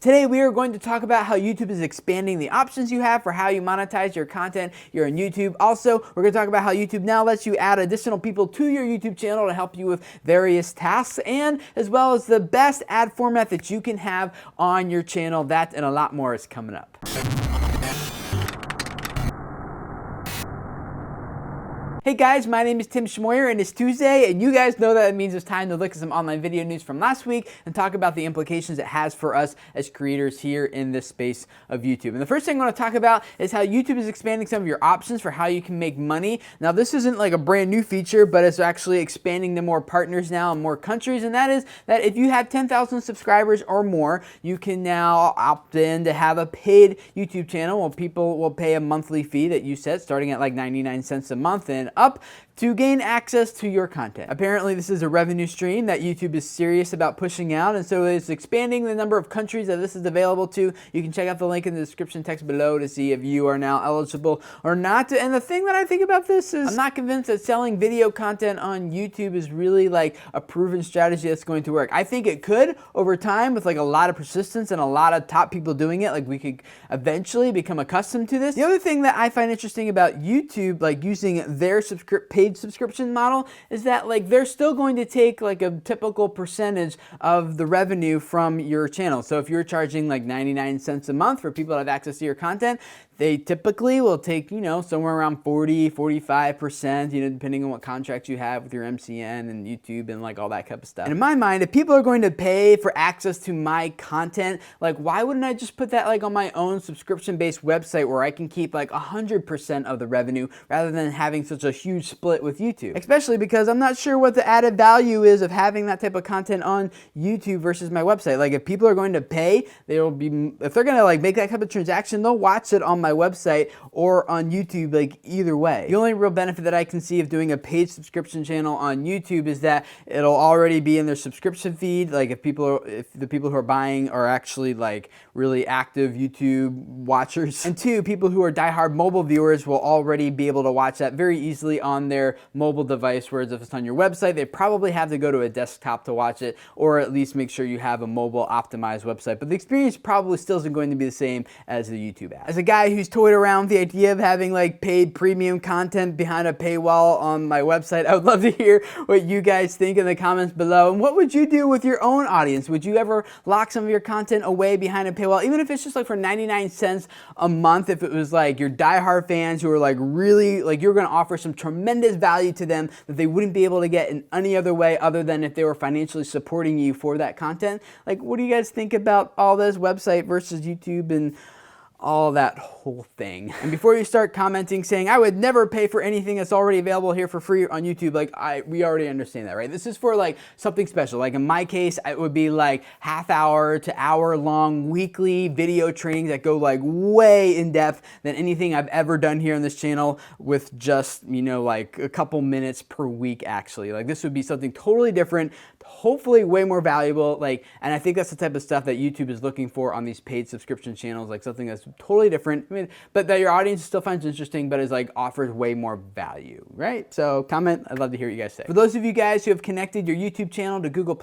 Today we are going to talk about how YouTube is expanding the options you have for how you monetize your content here on YouTube. Also, we're going to talk about how YouTube now lets you add additional people to your YouTube channel to help you with various tasks, and as well as the best ad format that you can have on your channel. That and a lot more is coming up. Hey guys, my name is Tim Schmoyer and it's Tuesday, and you guys know that it means it's time to look at some online video news from last week and talk about the implications it has for us as creators here in this space of YouTube. And the first thing I want to talk about is how YouTube is expanding some of your options for how you can make money. Now this isn't like a brand new feature, but it's actually expanding to more partners now in more countries, and that is that if you have 10,000 subscribers or more, you can now opt in to have a paid YouTube channel where people will pay a monthly fee that you set starting at like 99 cents a month and up to gain access to your content. Apparently this is a revenue stream that YouTube is serious about pushing out, and so it's expanding the number of countries that this is available to. You can check out the link in the description text below to see if you are now eligible or not. And the thing that I think about this is I'm not convinced that selling video content on YouTube is really like a proven strategy that's going to work. I think it could over time with like a lot of persistence and a lot of top people doing it. Like we could eventually become accustomed to this. The other thing that I find interesting about YouTube, like using their paid subscription model, is that like they're still going to take like a typical percentage of the revenue from your channel. So if you're charging like 99 cents a month for people to have access to your content, they typically will take, you know, somewhere around 40-45%, you know, depending on what contract you have with your MCN and YouTube and like all that type of stuff. And in my mind, if people are going to pay for access to my content, like why wouldn't I just put that like on my own subscription-based website where I can keep like 100% of the revenue rather than having such a huge split with YouTube? Especially because I'm not sure what the added value is of having that type of content on YouTube versus my website. Like if people are going to pay, they'll be, if they're going to like make that type of transaction, they'll watch it on my website or on YouTube, like either way. The only real benefit that I can see of doing a paid subscription channel on YouTube is that it'll already be in their subscription feed. Like if the people who are buying are actually like really active YouTube watchers. And two, people who are diehard mobile viewers will already be able to watch that very easily on their mobile device, whereas if it's on your website, they probably have to go to a desktop to watch it, or at least make sure you have a mobile optimized website. But the experience probably still isn't going to be the same as the YouTube app. As a guy who's toyed around with the idea of having like paid premium content behind a paywall on my website, I would love to hear what you guys think in the comments below. And what would you do with your own audience? Would you ever lock some of your content away behind a paywall, even if it's just like for 99 cents a month? If it was like your diehard fans who are like really like you're going to offer some tremendous value to them that they wouldn't be able to get in any other way other than if they were financially supporting you for that content. Like, what do you guys think about all this website versus YouTube and all that whole thing? And before you start commenting saying I would never pay for anything that's already available here for free on YouTube, like we already understand that, right? This is for like something special. Like in my case, it would be like half-hour to hour-long weekly video trainings that go like way in depth than anything I've ever done here on this channel with just, you know, like a couple minutes per week actually. Like this would be something totally different, hopefully way more valuable. Like, and I think that's the type of stuff that YouTube is looking for on these paid subscription channels, like something that's totally different, I mean, but that your audience still finds interesting, but is like offers way more value, right? So comment, I'd love to hear what you guys say. For those of you guys who have connected your YouTube channel to Google+,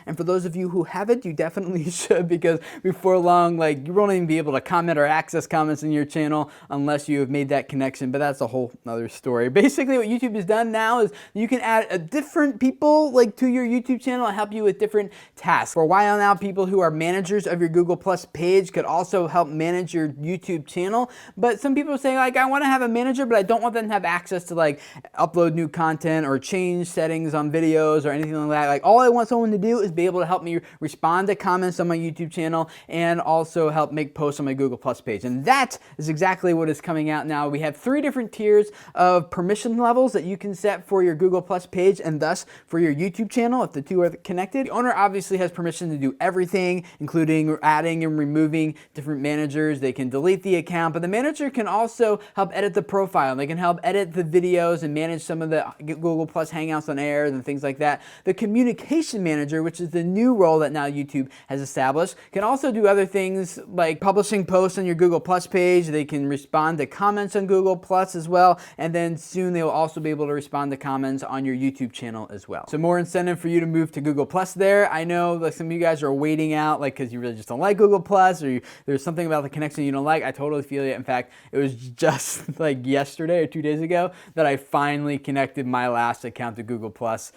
and for those of you who haven't, you definitely should, because before long, like you won't even be able to comment or access comments in your channel unless you have made that connection, but that's a whole other story. Basically what YouTube has done now is you can add a different people like to your YouTube channel and help you with different tasks. For a while now, people who are managers of your Google+ page could also help manage your YouTube channel, but some people are saying like I want to have a manager, but I don't want them to have access to like upload new content or change settings on videos or anything like that. Like all I want someone to do is be able to help me respond to comments on my YouTube channel and also help make posts on my Google+ page. And that is exactly what is coming out now. We have 3 different tiers of permission levels that you can set for your Google+ page and thus for your YouTube channel if the two are connected. The owner obviously has permission to do everything, including adding and removing different managers. They can can delete the account, but the manager can also help edit the profile. They can help edit the videos and manage some of the Google Plus Hangouts on air and things like that. The communication manager, which is the new role that now YouTube has established, can also do other things like publishing posts on your Google Plus page. They can respond to comments on Google Plus as well, and then soon they will also be able to respond to comments on your YouTube channel as well. So more incentive for you to move to Google Plus there. I know like some of you guys are waiting out like because you really just don't like Google Plus, or there's something about the connection you don't like. I totally feel it. In fact, it was just like yesterday or 2 days ago that I finally connected my last account to Google Plus.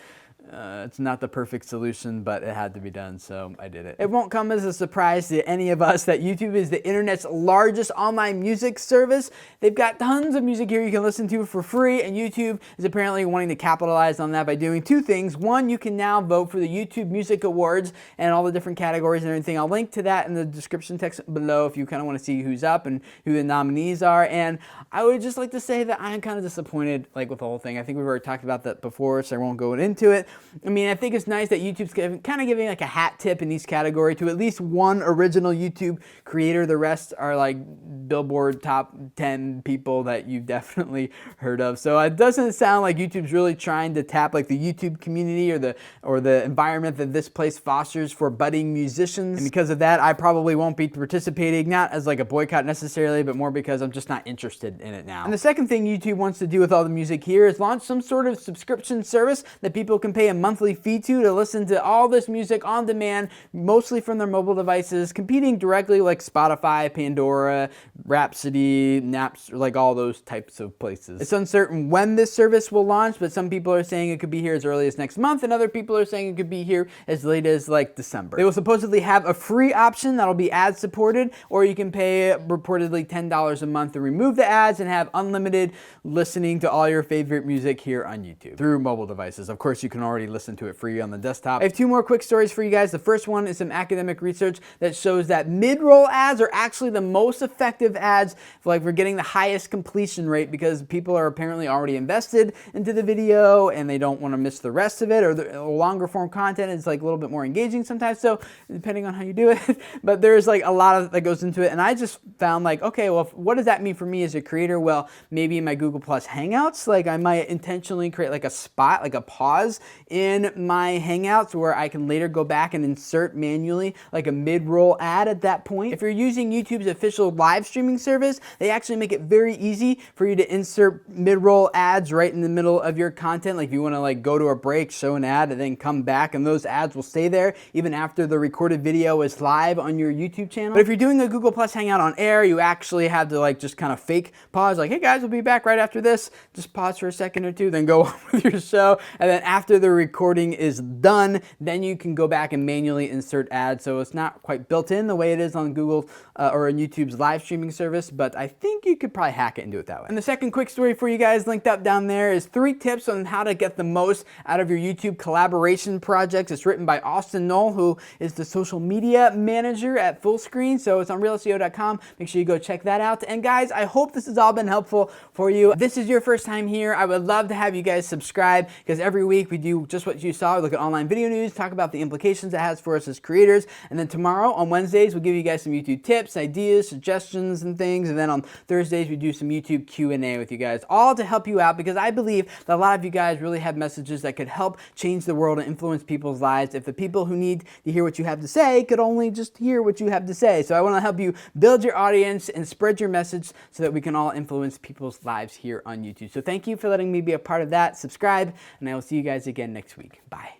It's not the perfect solution, but it had to be done, so I did it. It won't come as a surprise to any of us that YouTube is the internet's largest online music service. They've got tons of music here you can listen to for free, and YouTube is apparently wanting to capitalize on that by doing two things. One, you can now vote for the YouTube Music Awards and all the different categories and everything. I'll link to that in the description text below if you kind of want to see who's up and who the nominees are. And I would just like to say that I'm kind of disappointed with the whole thing. I think we've already talked about that before, so I won't go into it. I mean, I think it's nice that YouTube's kind of giving like a hat tip in each category to at least one original YouTube creator. The rest are like Billboard top 10 people that you've definitely heard of. So it doesn't sound like YouTube's really trying to tap like the YouTube community or the environment that this place fosters for budding musicians. And because of that, I probably won't be participating, not as like a boycott necessarily, but more because I'm just not interested in it now. And the second thing YouTube wants to do with all the music here is launch some sort of subscription service that people can pay a monthly fee to listen to all this music on demand, mostly from their mobile devices, competing directly like Spotify, Pandora, Rhapsody, Napster, like all those types of places. It's uncertain when this service will launch, but some people are saying it could be here as early as next month, and other people are saying it could be here as late as like December. They will supposedly have a free option that'll be ad supported, or you can pay reportedly $10 a month to remove the ads and have unlimited listening to all your favorite music here on YouTube through mobile devices. Of course, you can already listen to it free on the desktop. I have two more quick stories for you guys. The first one is some academic research that shows that mid-roll ads are actually the most effective ads for getting the highest completion rate, because people are apparently already invested into the video and they don't want to miss the rest of it, or the longer form content is like a little bit more engaging sometimes, so depending on how you do it. But there's like a lot that goes into it, and I just found like, okay, well, what does that mean for me as a creator? Well, maybe in my Google Plus Hangouts, like I might intentionally create like a spot, like a pause in my Hangouts where I can later go back and insert manually like a mid-roll ad at that point. If you're using YouTube's official live streaming service, they actually make it very easy for you to insert mid-roll ads right in the middle of your content. Like if you want to like go to a break, show an ad, and then come back, and those ads will stay there even after the recorded video is live on your YouTube channel. But if you're doing a Google Plus Hangout on air, you actually have to like just kind of fake pause, like, hey guys, we'll be back right after this. Just pause for a second or two, then go on with your show. And then after the recording is done, then you can go back and manually insert ads. So it's not quite built in the way it is on Google or on YouTube's live streaming service, but I think you could probably hack it and do it that way. And the second quick story for you guys linked up down there is 3 tips on how to get the most out of your YouTube collaboration projects. It's written by Austin Knoll, who is the social media manager at Fullscreen. So it's on realseo.com. Make sure you go check that out. And guys, I hope this has all been helpful for you. If this is your first time here, I would love to have you guys subscribe, because every week we do just what you saw. We look at online video news, talk about the implications it has for us as creators. And then tomorrow on Wednesdays, we'll give you guys some YouTube tips, ideas, suggestions, and things. And then on Thursdays, we do some YouTube Q&A with you guys, all to help you out, because I believe that a lot of you guys really have messages that could help change the world and influence people's lives if the people who need to hear what you have to say could only just hear what you have to say. So I want to help you build your audience and spread your message so that we can all influence people's lives here on YouTube. So thank you for letting me be a part of that. Subscribe, and I will see you guys again next week. Bye.